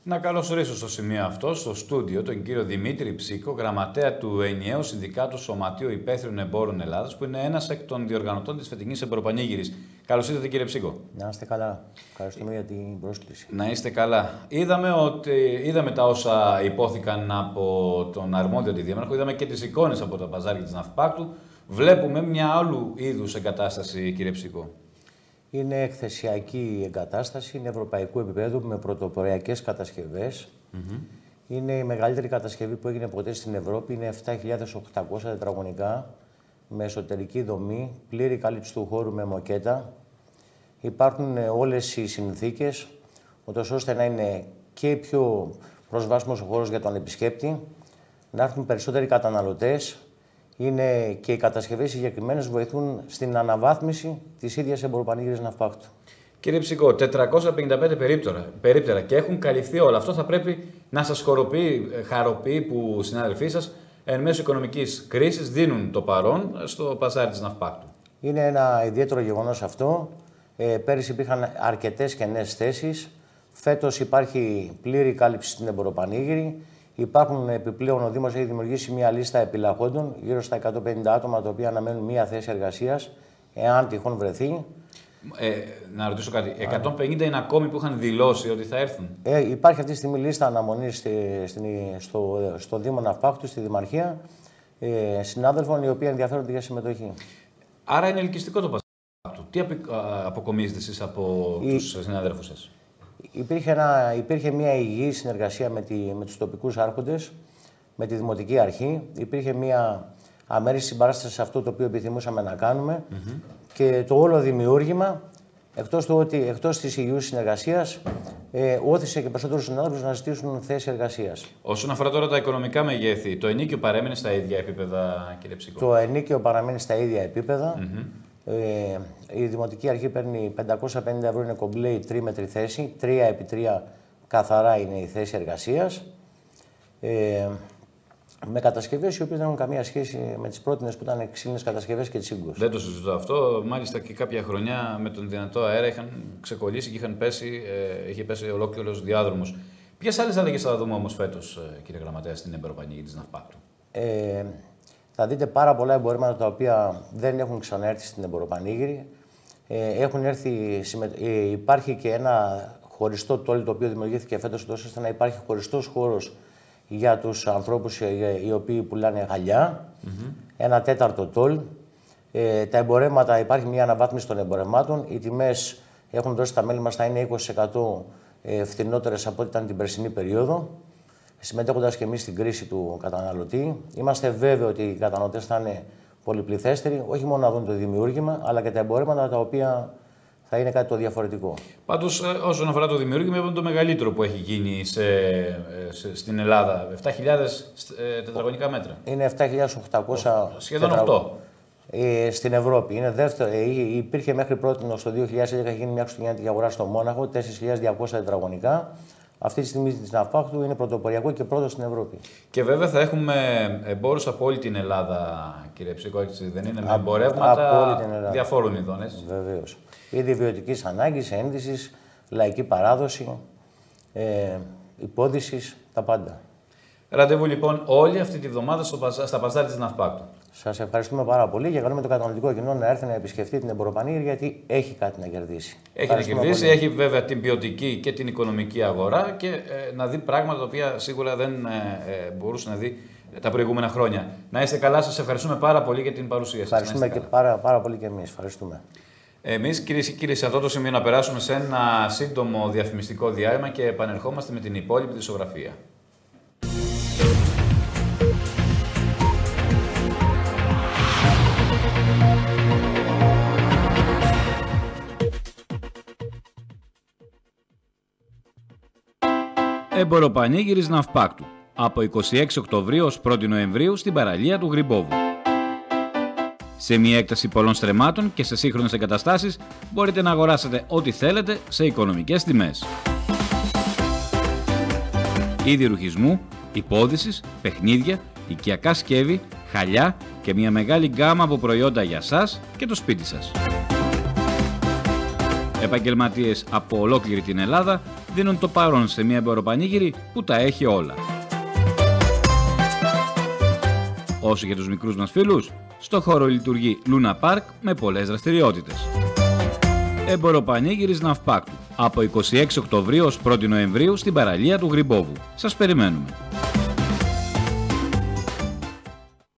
Να καλωσορίσω στο σημείο αυτό, στο στούντιο, τον κύριο Δημήτρη Ψίκο, γραμματέα του Ενιαίου Συνδικάτου Σωματείου Υπαίθριων Εμπόρων Ελλάδας, που είναι ένας εκ των διοργανωτών της φετινής Εμποροπανήγυρης. Καλώς ήρθατε, κύριε Ψίκο. Να είστε καλά. Ευχαριστούμε για την πρόσκληση. Να είστε καλά. Είδαμε τα όσα υπόθηκαν από τον αρμόδιο αντιδήμαρχο, είδαμε και τις εικόνες από τα παζάρια της Ναυπάκτου. Βλέπουμε μια άλλου είδους εγκατάσταση, κύριε Ψίκο. Είναι εκθεσιακή εγκατάσταση, είναι ευρωπαϊκού επίπεδου με πρωτοποριακές κατασκευές. Είναι η μεγαλύτερη κατασκευή που έγινε ποτέ στην Ευρώπη. Είναι 7.800 τετραγωνικά με εσωτερική δομή, πλήρη κάλυψη του χώρου με μοκέτα. Υπάρχουν όλες οι συνθήκες, ώστε να είναι και πιο προσβάσιμος ο χώρος για τον επισκέπτη, να έρθουν περισσότεροι καταναλωτές. Είναι και οι κατασκευές συγκεκριμένες βοηθούν στην αναβάθμιση της ίδιας Εμποροπανήγυρης Ναυπάκτου. Κύριε Ψίκο, 455 περίπτερα και έχουν καλυφθεί όλα. Αυτό θα πρέπει να σας χαροποιεί που οι συνάδελφοί σας εν μέσω οικονομικής κρίσης δίνουν το παρόν στο παζάρι της Ναυπάκτου. Είναι ένα ιδιαίτερο γεγονός αυτό. Πέρυσι υπήρχαν αρκετές κενές θέσεις. Φέτος υπάρχει πλήρη κάλυψη στην Εμποροπανήγυρη. Υπάρχουν επιπλέον, ο Δήμος έχει δημιουργήσει μια λίστα επιλαχόντων, γύρω στα 150 άτομα, τα οποία αναμένουν μια θέση εργασίας, εάν τυχόν βρεθεί. Να ρωτήσω κάτι. 150 είναι ακόμη που είχαν δηλώσει ότι θα έρθουν. Υπάρχει αυτή τη στιγμή λίστα αναμονής στο Δήμο Ναυπάκτου, στη Δημαρχία, συνάδελφων οι οποίοι ενδιαφέρονται για συμμετοχή. Άρα είναι ελκυστικό το παζάρι. Τι αποκομίζετε εσείς από τους συναδέλφους σας? Υπήρχε μια υγιή συνεργασία με τους τοπικούς άρχοντες, με τη Δημοτική Αρχή. Υπήρχε μια αμέριστη συμπαράσταση σε αυτό το οποίο επιθυμούσαμε να κάνουμε. Και το όλο δημιούργημα, εκτός της υγιούς συνεργασίας, όθησε και περισσότερους συνάδελφους να ζητήσουν θέση εργασίας. Όσον αφορά τώρα τα οικονομικά μεγέθη, το ενίκιο παρέμεινε στα ίδια επίπεδα, κύριε Ψίκο? Το ενίκιο παραμένει στα ίδια επίπεδα. Η Δημοτική Αρχή παίρνει 550 ευρώ, είναι κομπλέ η τρίμετρη θέση. 3x3 καθαρά είναι η θέση εργασίας. Με κατασκευές οι οποίες δεν έχουν καμία σχέση με τις πρότινες που ήταν ξύλινες κατασκευές και τσίγκους. Δεν το συζητώ αυτό. Μάλιστα και κάποια χρονιά με τον δυνατό αέρα είχαν ξεκολλήσει και είχε πέσει ολόκληρος διάδρομος. Ποιες άλλες αλλαγές θα δούμε όμως φέτος, κύριε Γραμματέα, στην Εμποροπανήγυρη της Ναυπάκτου? Θα δείτε πάρα πολλά εμπορεύματα τα οποία δεν έχουν ξαναέρθει στην Εμποροπανήγυρη. Υπάρχει και ένα χωριστό τόλ το οποίο δημιουργήθηκε φέτος, ώστε να υπάρχει χωριστός χώρος για τους ανθρώπους οι οποίοι πουλάνε γυαλιά. Ένα τέταρτο τόλ. Τα εμπορεύματα, υπάρχει μια αναβάθμιση των εμπορευμάτων. Οι τιμές έχουν δώσει τα μέλη μας, θα είναι 20% φθηνότερες από ό,τι ήταν την περσινή περίοδο, συμμετέχοντας και εμείς στην κρίση του καταναλωτή. Είμαστε βέβαιοι ότι οι καταναλωτές θα είναι πολυπληθέστεροι, όχι μόνο να δουν το δημιούργημα, αλλά και τα εμπορεύματα τα οποία θα είναι κάτι το διαφορετικό. Πάντως, όσον αφορά το δημιούργημα, είναι το μεγαλύτερο που έχει γίνει στην Ελλάδα. 7.000 τετραγωνικά μέτρα. Είναι 7.800. Σχεδόν 8. Στην Ευρώπη. Είναι υπήρχε μέχρι πρώτη, στο 2011 έχει γίνει μια χριστουγεννιάτικη αγορά στο Μόναχο, 4.200 τετραγωνικά. Αυτή τη στιγμή της Ναυπάκτου είναι πρωτοποριακό και πρώτο στην Ευρώπη. Και βέβαια θα έχουμε εμπόρους από όλη την Ελλάδα, κύριε Ψίκο, έτσι δεν είναι? Με εμπορεύματα διαφόρων ειδών, έτσι. Βεβαίως. Είδη βιωτικής ανάγκης, ένδυσης, λαϊκή παράδοση, υπόδυσης, τα πάντα. Ραντεβού λοιπόν όλη αυτή τη βδομάδα στα παζάρια της Ναυπάκτου. Σας ευχαριστούμε πάρα πολύ και καλούμε το καταναλωτικό κοινό να έρθει να επισκεφτεί την Εμποροπανήγυρη, γιατί έχει κάτι να κερδίσει. Έχει να κερδίσει, πολύ. Έχει βέβαια την ποιοτική και την οικονομική αγορά και να δει πράγματα τα οποία σίγουρα δεν μπορούσε να δει τα προηγούμενα χρόνια. Να είστε καλά, σας ευχαριστούμε πάρα πολύ για την παρουσία σας. Ευχαριστούμε και πάρα πολύ και εμείς. Ευχαριστούμε. Εμείς, κυρίες και κύριοι, σε αυτό το σημείο να περάσουμε σε ένα σύντομο διαφημιστικό διάλειμμα και επανερχόμαστε με την υπόλοιπη δισογραφία. Εμποροπανήγυρης Ναυπάκτου. Από 26 Οκτωβρίου ως 1η Νοεμβρίου στην παραλία του Γρυμπόβου. Σε μια έκταση πολλών στρεμμάτων και σε σύγχρονες εγκαταστάσεις μπορείτε να αγοράσετε ό,τι θέλετε σε οικονομικές τιμές. Είδη ρουχισμού, υπόδυσης, παιχνίδια, οικιακά σκεύη, χαλιά και μια μεγάλη γκάμα από προϊόντα για σας και το σπίτι σας. Επαγγελματίες από ολόκληρη την Ελλάδα δίνουν το παρόν σε μια εμποροπανήγυρη που τα έχει όλα. Όσο για τους μικρούς μας φίλους, στο χώρο λειτουργεί Luna Park με πολλές δραστηριότητες. Εμποροπανήγυρης Ναυπάκτου από 26 Οκτωβρίου ως 1η Νοεμβρίου στην παραλία του Γρυμπόβου. Σας περιμένουμε!